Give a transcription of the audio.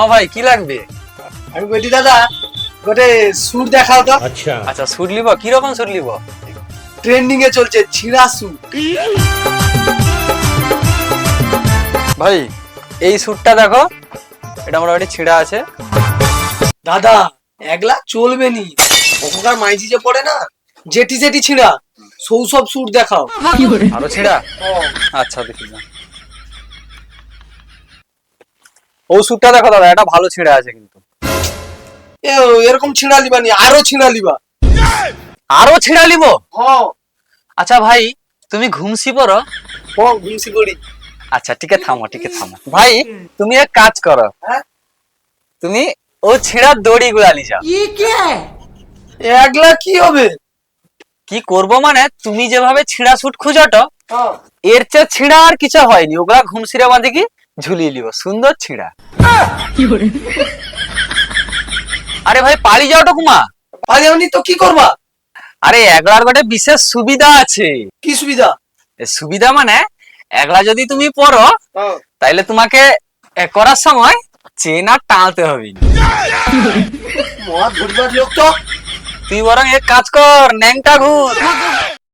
হ্যাঁ ভাই কি লাগবে? আমি বলি দাদা গোটে স্যুট দেখাও তো। আচ্ছা স্যুট লিব, কি রকম স্যুট লিব? ট্রেন্ডিং এ চলছে ছিঁড়া স্যুট। ভাই এই স্যুটটা দেখো, এটা মোটামুটি ছিঁড়া আছে। দাদা একলা চলবে নি, ওখানকার মাইজি যে পড়ে না জেটি জেটি ছিঁড়া, সব স্যুট দেখাও। আরো ছিঁড়া? আচ্ছা দেখি না, ও স্যুটটা দেখো দাদা, এটা ভালো ছিঁড়া আছে কিন্তু। এরকম ছিঁড়া লিবা নি, আরো ছিঁড়া লিবা। আরো ছিঁড়া লিব? হ্যাঁ আচ্ছা ভাই তুমি ঘুমসি পড়ো? হ্যাঁ ঘুমসি করি। আচ্ছা ঠিক আছে, থামো ঠিক আছে থামো। ভাই তুমি এক কাজ করো, হ্যাঁ তুমি ও ছিঁড়ার দড়ি গুলা নিয়ে যাও। একলা কি হবে? কি করব মানে, তুমি যেভাবে ছিঁড়া স্যুট খুঁজোটো, হ্যাঁ এর চেয়ে ছিঁড়া আর কিছু হয়নি। ওগুলা ঘুমসিরে বাঁধে কি ঝুলিয়ে নিব, সুন্দর ছিঁড়া। আরে ভাই পালি যাও টুকুমা। আরে এমনি তো কি করবা? আরে একলার গোটে বিশেষ সুবিধা আছে। কি সুবিধা? এ সুবিধা মানে, একলা যদি তুমি পড়ো হ্যাঁ তাইলে তোমাকে করার সময় চেন আর টানতে হবে না। মহা ধরিবার লোক তো। তুই বরং এক কাজ কর, ন্যাংটা ঘুর।